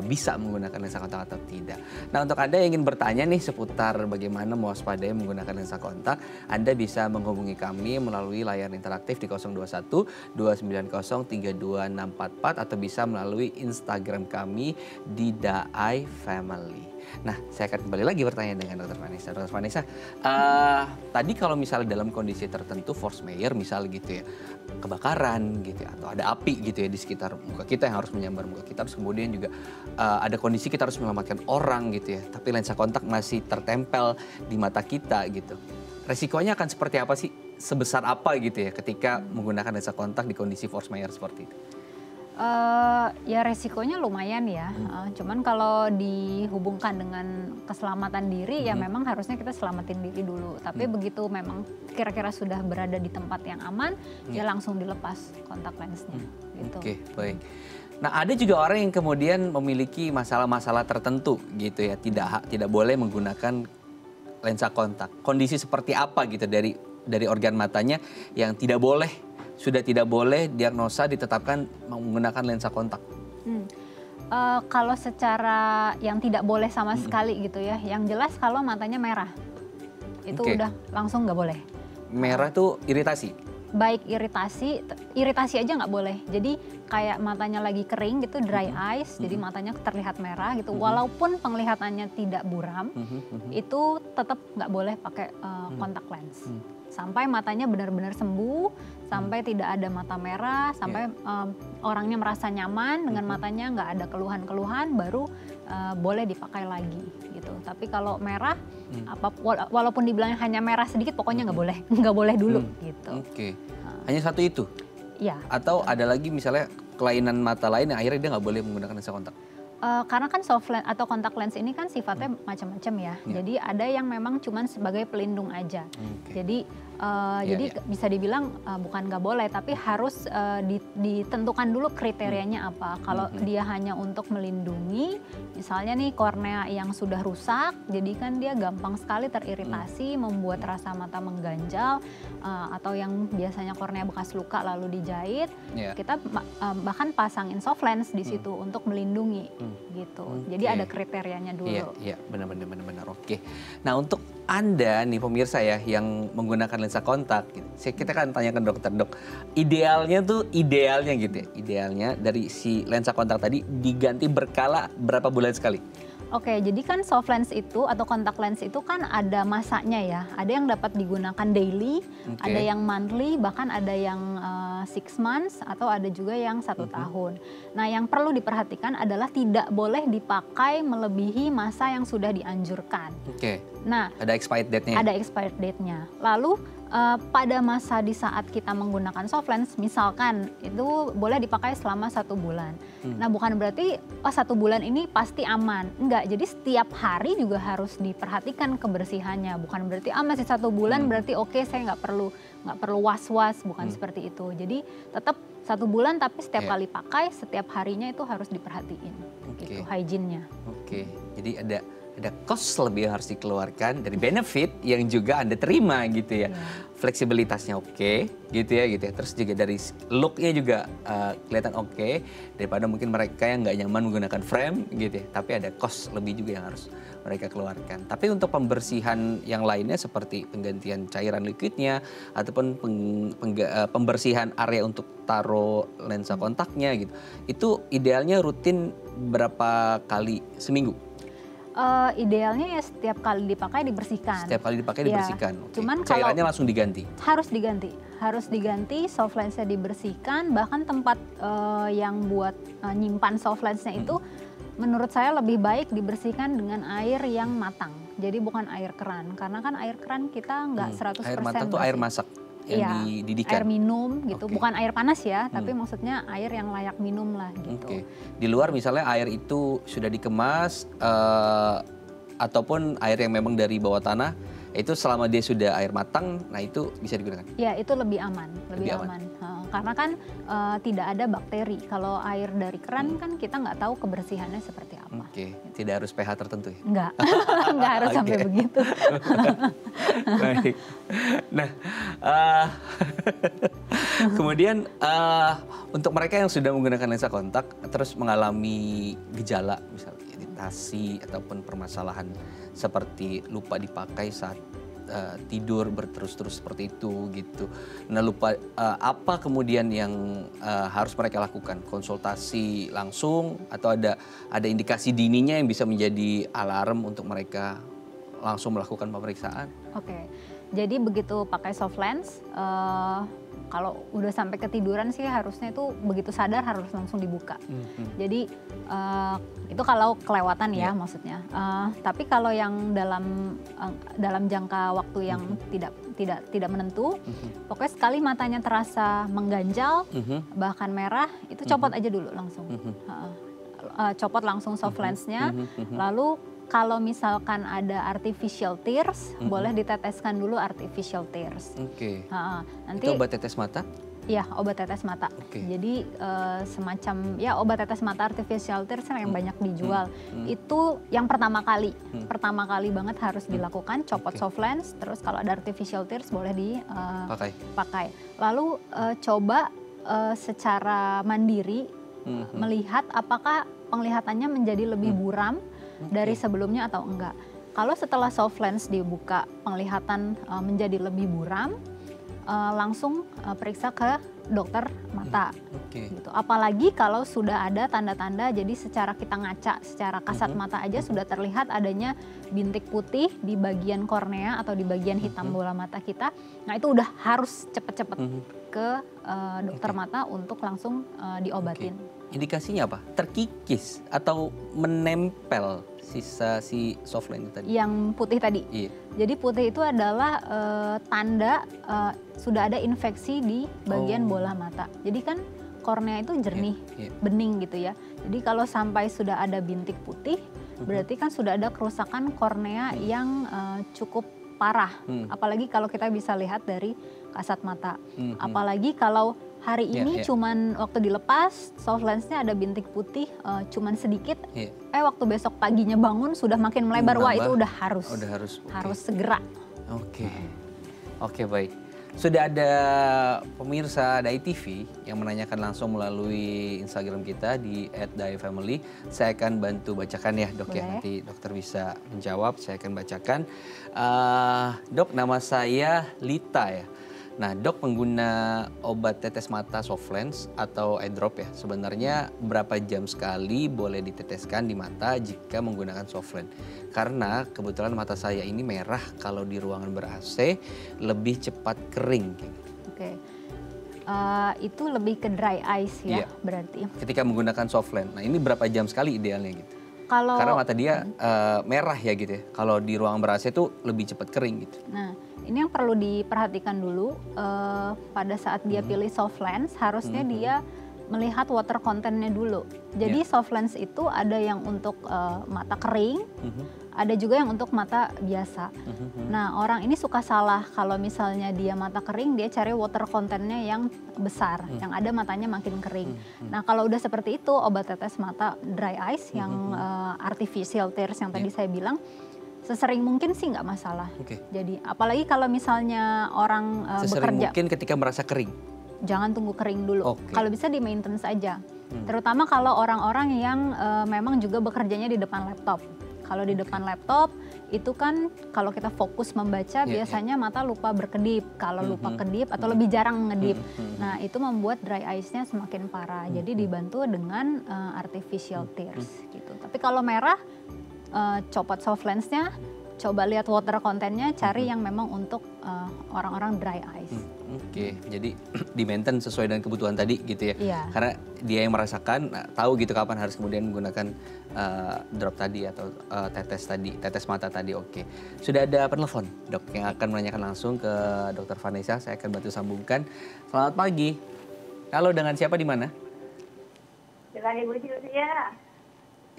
bisa menggunakan lensa kontak atau tidak. Nah, untuk Anda yang ingin bertanya nih seputar bagaimana mewaspadai menggunakan lensa kontak, Anda bisa menghubungi kami melalui layar interaktif di 021 290 32644 atau bisa melalui Instagram kami di Daai Family. Nah, saya akan kembali lagi bertanya dengan Dr. Vanessa. Dr. Vanessa, tadi kalau misalnya dalam kondisi tertentu force majeure misal gitu ya, kebakaran gitu ya, atau ada api gitu ya di sekitar muka kita yang harus menyambar muka kita, terus kemudian juga ada kondisi kita harus menyelamatkan orang gitu ya, tapi lensa kontak masih tertempel di mata kita gitu. Resikonya akan seperti apa sih? Sebesar apa gitu ya ketika menggunakan lensa kontak di kondisi force majeure seperti itu? Ya resikonya lumayan ya, cuman kalau dihubungkan dengan keselamatan diri ya memang harusnya kita selamatin diri dulu. Tapi begitu memang kira-kira sudah berada di tempat yang aman, ya langsung dilepas kontak lensnya. Gitu. Oke, baik. Nah, ada juga orang yang kemudian memiliki masalah-masalah tertentu gitu ya, tidak boleh menggunakan lensa kontak. Kondisi seperti apa gitu dari organ matanya yang sudah tidak boleh diagnosa ditetapkan menggunakan lensa kontak? Kalau secara yang tidak boleh sama sekali gitu ya, yang jelas kalau matanya merah, itu udah langsung nggak boleh. Merah tuh iritasi? Baik iritasi aja nggak boleh. Jadi kayak matanya lagi kering gitu, dry eyes, jadi matanya terlihat merah gitu. Walaupun penglihatannya tidak buram, itu tetap nggak boleh pakai kontak lens. Sampai matanya benar-benar sembuh, sampai tidak ada mata merah, sampai orangnya merasa nyaman dengan matanya, nggak ada keluhan-keluhan, baru boleh dipakai lagi gitu. Tapi kalau merah, walaupun dibilang hanya merah sedikit, pokoknya nggak boleh dulu gitu. Oke. Hanya satu itu? Iya. Atau ada lagi misalnya kelainan mata lain yang akhirnya dia nggak boleh menggunakan lensa kontak? Karena kan soft lens atau kontak lens ini kan sifatnya macam-macam ya. Jadi ada yang memang cuman sebagai pelindung aja. Jadi bisa dibilang bukan nggak boleh, tapi harus ditentukan dulu kriterianya apa. Kalau dia hanya untuk melindungi, misalnya nih kornea yang sudah rusak, jadi kan dia gampang sekali teriritasi, membuat rasa mata mengganjal, atau yang biasanya kornea bekas luka lalu dijahit, kita bahkan pasangin soft lens di situ untuk melindungi. Gitu. Jadi ada kriterianya dulu. Iya, benar. Oke. Nah, untuk Anda nih pemirsa ya yang menggunakan lensa kontak, gitu. Kita kan tanya ke dokter, Dok. Idealnya gitu ya. Idealnya dari si lensa kontak tadi diganti berkala berapa bulan sekali? Oke, jadi kan soft lens itu atau kontak lens itu kan ada masanya ya. Ada yang dapat digunakan daily, ada yang monthly, bahkan ada yang 6 months atau ada juga yang 1 tahun. Nah, yang perlu diperhatikan adalah tidak boleh dipakai melebihi masa yang sudah dianjurkan. Nah, ada expired date-nya? Ada expired date-nya. Lalu pada masa di saat kita menggunakan soft lens, misalkan itu boleh dipakai selama 1 bulan. Nah, bukan berarti 1 bulan ini pasti aman. Enggak, jadi setiap hari juga harus diperhatikan kebersihannya. Bukan berarti masih 1 bulan berarti oke, saya nggak perlu was-was, bukan seperti itu. Jadi tetap 1 bulan tapi setiap kali pakai, setiap harinya itu harus diperhatiin. Gitu, hygiene-nya. Jadi ada cost lebih yang harus dikeluarkan dari benefit yang juga Anda terima gitu ya. Fleksibilitasnya gitu ya. Terus juga dari look-nya juga kelihatan daripada mungkin mereka yang nggak nyaman menggunakan frame gitu ya. Tapi ada cost lebih juga yang harus mereka keluarkan. Tapi untuk pembersihan yang lainnya seperti penggantian cairan liquidnya ataupun pembersihan area untuk taruh lensa kontaknya gitu. Itu idealnya rutin berapa kali seminggu? Idealnya ya setiap kali dipakai dibersihkan. Setiap kali dipakai dibersihkan. Cuman cairannya langsung diganti. Harus diganti, soft lensnya dibersihkan. Bahkan tempat yang buat nyimpan soft lensnya itu, menurut saya lebih baik dibersihkan dengan air yang matang. Jadi bukan air keran, karena kan air keran kita nggak 100% air matang tuh air masak yang dididihkan. Air minum gitu, bukan air panas ya, tapi maksudnya air yang layak minum lah gitu. Di luar misalnya air itu sudah dikemas ataupun air yang memang dari bawah tanah, itu selama dia sudah air matang, nah itu bisa digunakan. Ya, itu lebih aman. Karena kan tidak ada bakteri. Kalau air dari keran kan kita nggak tahu kebersihannya seperti apa. Tidak harus pH tertentu ya? Nggak harus sampai begitu. Baik. Nah, kemudian untuk mereka yang sudah menggunakan lensa kontak terus mengalami gejala misalnya iritasi ataupun permasalahan seperti lupa dipakai saat tidur berterus-terus seperti itu gitu. Nah, apa kemudian yang harus mereka lakukan? Konsultasi langsung atau ada indikasi dininya yang bisa menjadi alarm untuk mereka langsung melakukan pemeriksaan? Jadi begitu pakai soft lens, kalau udah sampai ketiduran sih harusnya itu begitu sadar harus langsung dibuka. Jadi itu kalau kelewatan ya maksudnya. Tapi kalau yang dalam jangka waktu yang tidak menentu, pokoknya sekali matanya terasa mengganjal, bahkan merah, itu copot aja dulu langsung. Copot langsung soft lensnya, lalu kalau misalkan ada artificial tears, boleh diteteskan dulu artificial tears. Nanti itu obat tetes mata? Iya, obat tetes mata. Jadi semacam ya obat tetes mata artificial tears yang banyak dijual. Itu yang pertama kali banget harus dilakukan, copot soft lens, terus kalau ada artificial tears boleh dipakai. Lalu coba secara mandiri melihat apakah penglihatannya menjadi lebih buram dari sebelumnya atau enggak. Kalau setelah soft lens dibuka penglihatan menjadi lebih buram, langsung periksa ke dokter mata. Oke. Gitu. Apalagi kalau sudah ada tanda-tanda, jadi secara kita ngaca, secara kasat mata aja sudah terlihat adanya bintik putih di bagian kornea atau di bagian hitam bola mata kita. Nah itu udah harus cepet-cepet ke dokter mata untuk langsung diobatin. Indikasinya apa? Terkikis atau menempel sisa si softline itu tadi? Yang putih tadi. Iya. Jadi putih itu adalah tanda sudah ada infeksi di bagian bola mata. Jadi kan kornea itu jernih, bening gitu ya. Jadi kalau sampai sudah ada bintik putih, berarti kan sudah ada kerusakan kornea yang cukup parah. Apalagi kalau kita bisa lihat dari kasat mata. Apalagi kalau hari ini cuman waktu dilepas soft lensnya ada bintik putih cuman sedikit, waktu besok paginya bangun sudah makin melebar, wah itu udah harus segera. Oke, baik. Sudah ada pemirsa Dai TV yang menanyakan langsung melalui Instagram kita di @daifamily. Saya akan bantu bacakan ya dok. Boleh. Ya, nanti dokter bisa menjawab, saya akan bacakan. Dok, nama saya Lita ya. Nah, dok, pengguna obat tetes mata soft lens atau eye drop ya, sebenarnya berapa jam sekali boleh diteteskan di mata jika menggunakan soft lens? Karena kebetulan mata saya ini merah kalau di ruangan ber-AC, lebih cepat kering. Oke. Itu lebih ke dry eyes ya, berarti. Ketika menggunakan soft lens, nah ini berapa jam sekali idealnya gitu? Karena mata dia merah ya gitu ya, kalau di ruangan ber-AC itu lebih cepat kering gitu. Nah, ini yang perlu diperhatikan dulu pada saat dia pilih soft lens, harusnya dia melihat water contentnya dulu. Jadi soft lens itu ada yang untuk mata kering, ada juga yang untuk mata biasa. Nah, orang ini suka salah kalau misalnya dia mata kering, dia cari water contentnya yang besar, yang ada matanya makin kering. Nah, kalau udah seperti itu, obat tetes mata dry eyes yang artificial tears yang tadi saya bilang, sesering mungkin sih nggak masalah. Jadi apalagi kalau misalnya orang Sesering bekerja, mungkin ketika merasa kering. jangan tunggu kering dulu. Kalau bisa di maintenance aja. Terutama kalau orang-orang yang memang juga bekerjanya di depan laptop. Kalau di depan laptop itu kan kalau kita fokus membaca biasanya mata lupa berkedip. Kalau lupa kedip atau lebih jarang ngedip. Nah, itu membuat dry eyes-nya semakin parah. Jadi dibantu dengan artificial tears gitu. Tapi kalau merah, copot soft lens-nya, coba lihat water content-nya, cari yang memang untuk orang-orang dry eyes. Jadi di maintain sesuai dengan kebutuhan tadi gitu ya. Karena dia yang merasakan, tahu gitu kapan harus kemudian menggunakan drop tadi atau tetes mata tadi. Sudah ada penelpon dok yang akan menanyakan langsung ke Dokter Vanessa. Saya akan bantu sambungkan. Selamat pagi. Halo, dengan siapa di mana? Dengan Ibu Sylvia.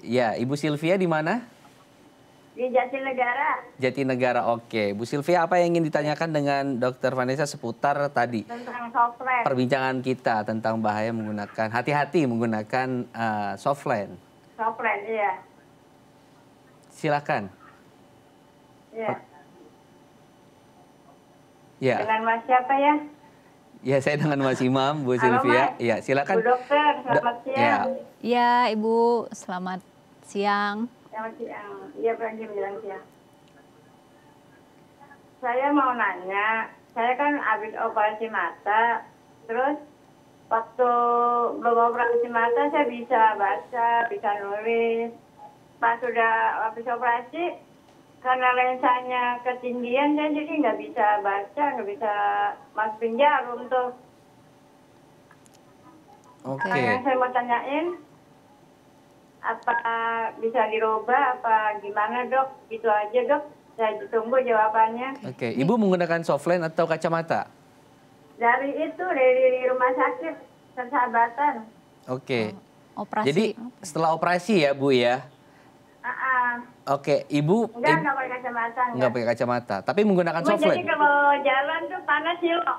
Ya, Ibu Sylvia di mana? Di Jatinegara. Jatinegara, oke. Bu Sylvia, apa yang ingin ditanyakan dengan Dokter Vanessa seputar tadi? Tentang soft lens. Perbincangan kita tentang bahaya menggunakan, hati-hati menggunakan soft lens. Soft lens, iya. Silakan. Iya. Ya. Dengan Mas siapa ya? Ya, saya dengan Mas Imam, Bu Sylvia. Ya, silakan. Bu Dokter, selamat siang. Ya, Ibu, selamat siang. Selamat siang. Iya, pagi menjelang siang. Saya mau nanya, saya kan habis operasi mata, terus waktu belum operasi mata saya bisa baca, bisa nulis. Pas sudah habis operasi, karena lensanya ketinggian, saya jadi nggak bisa baca, nggak bisa masukin jarum tuh. Makanya saya mau tanyain, apa bisa dirubah, apa gimana dok? Gitu aja dok, saya tunggu jawabannya. Ibu menggunakan soft lens atau kacamata? Dari rumah sakit Persahabatan. Operasi. Jadi setelah operasi ya Bu ya? Ibu Enggak pakai kacamata. Enggak pakai kacamata, tapi menggunakan soft lens. Jadi kalau jalan tuh panas silau.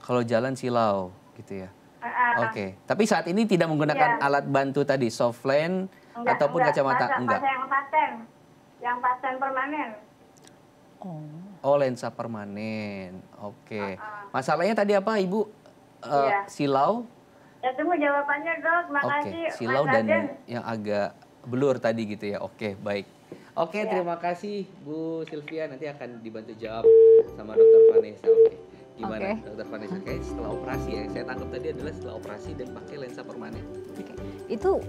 Kalau jalan silau gitu ya. Tapi saat ini tidak menggunakan alat bantu tadi, soft lens ataupun kacamata? Enggak. Yang paten permanen. Oh, lensa permanen. Masalahnya tadi apa Ibu? Silau? Ya tunggu jawabannya dok, makasih. Silau dan yang agak blur tadi gitu ya. Baik. Terima kasih Bu Sylvia, nanti akan dibantu jawab sama Dokter Vanessa. Gimana Dokter Vanessa? Kayak setelah operasi ya, saya tangkap tadi adalah setelah operasi dan pakai lensa permanen. Oke. Itu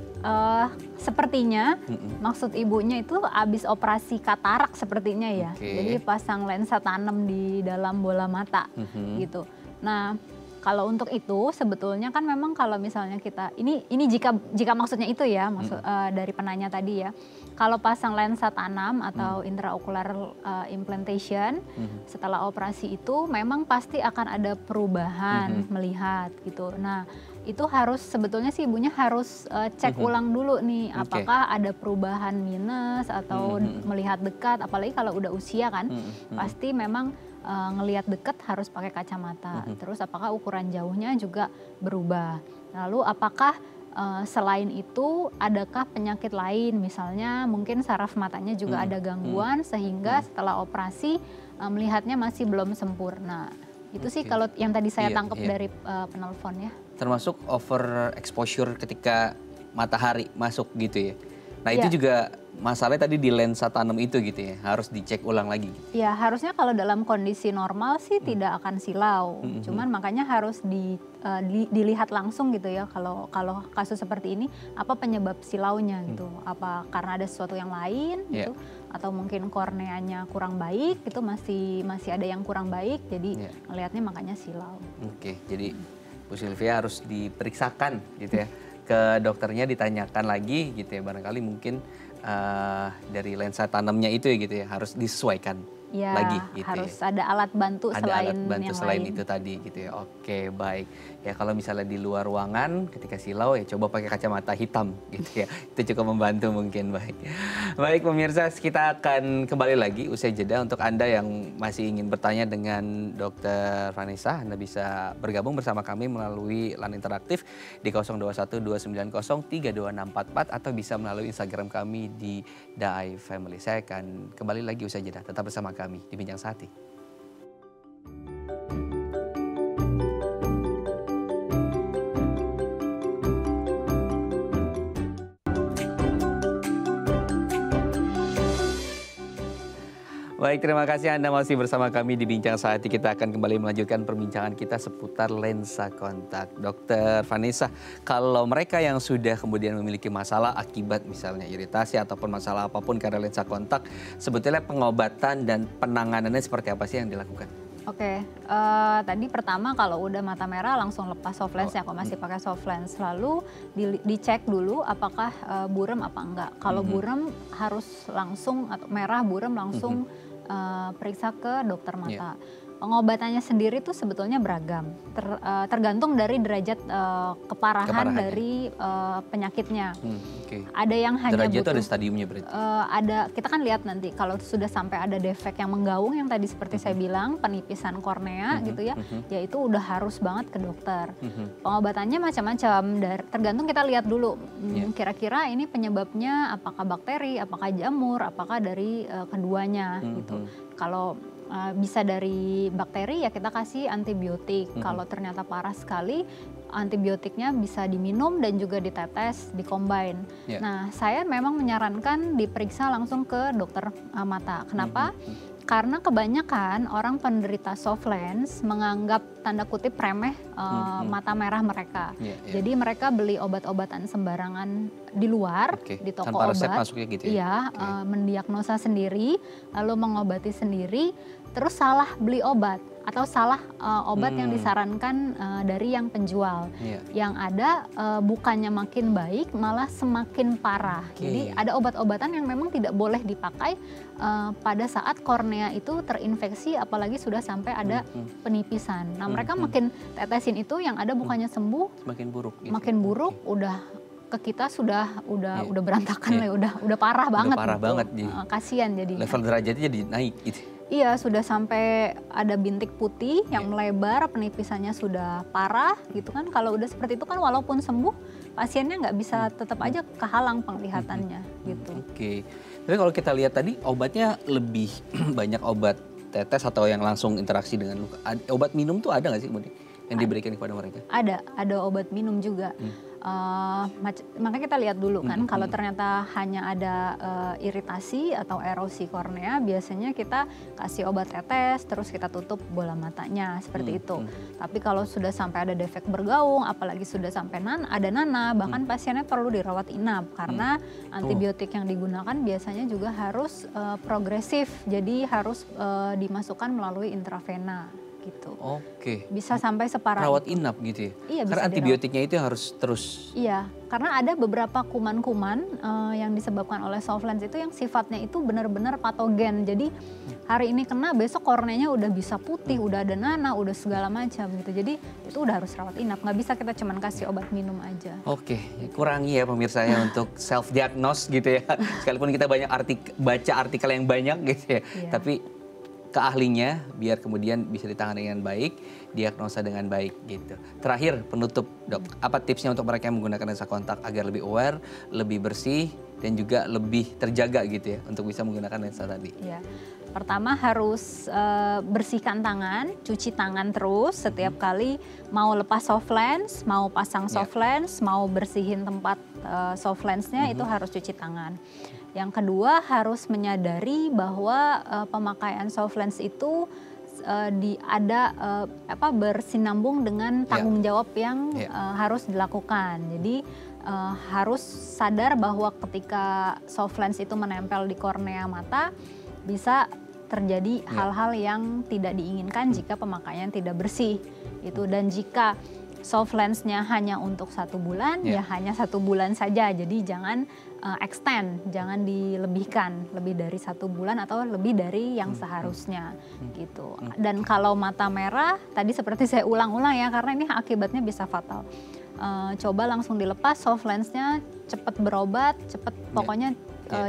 sepertinya maksud ibunya itu habis operasi katarak sepertinya ya. Jadi pasang lensa tanam di dalam bola mata gitu. Nah, kalau untuk itu sebetulnya kan memang kalau misalnya kita ini jika maksudnya itu ya, maksud dari penanya tadi ya. Kalau pasang lensa tanam atau intraocular implantation setelah operasi itu memang pasti akan ada perubahan melihat gitu. Nah, itu harus sebetulnya sih ibunya harus cek ulang dulu nih apakah ada perubahan minus atau melihat dekat, apalagi kalau udah usia kan pasti memang ngelihat dekat harus pakai kacamata. Terus apakah ukuran jauhnya juga berubah. Lalu apakah selain itu adakah penyakit lain, misalnya mungkin saraf matanya juga ada gangguan sehingga setelah operasi melihatnya masih belum sempurna. Itu sih kalau yang tadi saya tangkap dari penelpon ya. Termasuk over exposure ketika matahari masuk gitu ya. Nah itu juga masalahnya tadi di lensa tanam itu gitu ya, harus dicek ulang lagi. Ya harusnya kalau dalam kondisi normal sih tidak akan silau, cuman makanya harus dilihat langsung gitu ya. Kalau kasus seperti ini apa penyebab silaunya gitu? Apa karena ada sesuatu yang lain gitu? Atau mungkin korneanya kurang baik itu masih ada yang kurang baik, jadi ngelihatnya makanya silau. Oke, jadi Bu Sylvia harus diperiksakan gitu ya. Ke dokternya ditanyakan lagi gitu ya, barangkali mungkin dari lensa tanamnya itu ya gitu ya harus disesuaikan lagi gitu harus ya. Ada alat bantu selain itu tadi gitu ya. Oke, baik. Ya kalau misalnya di luar ruangan ketika silau ya coba pakai kacamata hitam gitu ya. Itu cukup membantu mungkin. Baik pemirsa, kita akan kembali lagi usai jeda. Untuk Anda yang masih ingin bertanya dengan Dr. Vanessa, Anda bisa bergabung bersama kami melalui line interaktif di 0212903244 atau bisa melalui Instagram kami di DAI Family. Saya akan kembali lagi usai jeda. Tetap bersama kami di Bincang Sehati. Baik, terima kasih Anda masih bersama kami di Bincang Sehati. Kita akan kembali melanjutkan perbincangan kita seputar lensa kontak. Dokter Vanessa, kalau mereka yang sudah kemudian memiliki masalah akibat misalnya iritasi ataupun masalah apapun karena lensa kontak, sebetulnya pengobatan dan penanganannya seperti apa sih yang dilakukan? Oke, tadi pertama kalau udah mata merah langsung lepas soft lens ya, kalau masih pakai soft lens. Lalu dicek dulu apakah buram apa enggak. Kalau buram harus langsung, atau merah buram langsung periksa ke dokter mata. Pengobatannya sendiri tuh sebetulnya beragam, tergantung dari derajat keparahan dari penyakitnya. Ada yang hanya derajat butuh, ada stadiumnya berarti. Kita kan lihat nanti kalau sudah sampai ada defek yang menggaung yang tadi seperti saya bilang, penipisan kornea gitu ya, ya itu udah harus banget ke dokter. Pengobatannya macam-macam, tergantung kita lihat dulu kira-kira ini penyebabnya apakah bakteri, apakah jamur, apakah dari keduanya gitu. Kalau bisa dari bakteri ya kita kasih antibiotik. Kalau ternyata parah sekali, antibiotiknya bisa diminum dan juga ditetes, dikombin. Nah, saya memang menyarankan diperiksa langsung ke dokter mata. Kenapa? Karena kebanyakan orang penderita soft lens menganggap tanda kutip remeh mata merah mereka. Jadi mereka beli obat-obatan sembarangan di luar, di toko tanpa resep obat. Masuknya gitu ya? Mendiagnosa sendiri, lalu mengobati sendiri, terus salah beli obat atau salah obat yang disarankan dari yang penjual. Yang ada bukannya makin baik, malah semakin parah. Jadi ada obat-obatan yang memang tidak boleh dipakai pada saat kornea itu terinfeksi, apalagi sudah sampai ada penipisan. Nah mereka makin tetesin itu, yang ada bukannya sembuh, makin buruk. Gitu. Makin buruk, udah ke kita udah berantakan lah, udah parah banget. Parah gitu. banget. Kasian jadi. Level derajatnya jadi naik gitu. Iya, sudah sampai ada bintik putih yang melebar, penipisannya sudah parah gitu kan. Kalau udah seperti itu kan walaupun sembuh, pasiennya nggak bisa, tetap aja kehalang penglihatannya gitu. Tapi kalau kita lihat tadi obatnya lebih banyak obat tetes atau yang langsung interaksi dengan luka. Obat minum tuh ada nggak sih kemudian yang diberikan kepada mereka? Ada obat minum juga. Makanya kita lihat dulu kan, kalau ternyata hanya ada iritasi atau erosi kornea, biasanya kita kasih obat tetes, terus kita tutup bola matanya, seperti itu. Tapi kalau sudah sampai ada defek bergaung, apalagi sudah sampai ada nanah, bahkan pasiennya perlu dirawat inap, karena antibiotik yang digunakan biasanya juga harus progresif, jadi harus dimasukkan melalui intravena. Gitu. Oke. Bisa sampai separah rawat itu. inap gitu ya? Iya, karena antibiotiknya itu harus terus. Iya, karena ada beberapa kuman-kuman yang disebabkan oleh soft lens itu yang sifatnya itu benar-benar patogen. Jadi hari ini kena, besok korneanya udah bisa putih, udah ada nanah, udah segala macam gitu. Jadi itu udah harus rawat inap, nggak bisa kita cuman kasih obat minum aja. Oke, kurangi ya pemirsa ya untuk self diagnose gitu ya. Sekalipun kita baca artikel yang banyak gitu ya, tapi ke ahlinya biar kemudian bisa ditangani dengan baik, diagnosa dengan baik gitu. Terakhir penutup dok, apa tipsnya untuk mereka yang menggunakan lensa kontak agar lebih aware, lebih bersih dan juga lebih terjaga gitu ya untuk bisa menggunakan lensa tadi? Ya, pertama harus bersihkan tangan, cuci tangan terus setiap kali mau lepas soft lens, mau pasang soft lens, mau bersihin tempat soft lensnya itu harus cuci tangan. Yang kedua harus menyadari bahwa pemakaian soft lens itu bersinambung dengan tanggung jawab yang harus dilakukan. Jadi harus sadar bahwa ketika soft lens itu menempel di kornea mata bisa terjadi hal-hal yang tidak diinginkan jika pemakaian tidak bersih. Itu, dan jika soft lensnya hanya untuk 1 bulan, ya hanya 1 bulan saja. Jadi jangan extend, jangan dilebihkan lebih dari 1 bulan atau lebih dari yang seharusnya gitu. Dan kalau mata merah, tadi seperti saya ulang-ulang ya, karena ini akibatnya bisa fatal. Coba langsung dilepas soft lensnya, cepat berobat, cepat pokoknya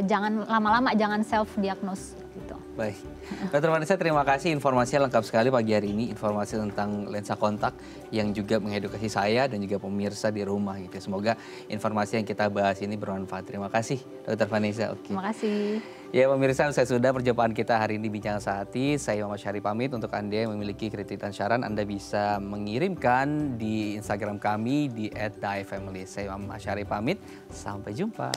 jangan lama-lama, jangan self diagnose gitu. Baik, Dr. Vanessa terima kasih, informasinya lengkap sekali pagi hari ini, informasi tentang lensa kontak yang juga mengedukasi saya dan juga pemirsa di rumah gitu. Semoga informasi yang kita bahas ini bermanfaat. Terima kasih Dr. Vanessa. Oke. Terima kasih. Ya pemirsa, saya sudah perjumpaan kita hari ini Bincang Sehati. Saya Muhammad Syahri pamit. Untuk Anda yang memiliki kritik dan saran, Anda bisa mengirimkan di Instagram kami di @daifamily. Saya Muhammad Syahri pamit. Sampai jumpa.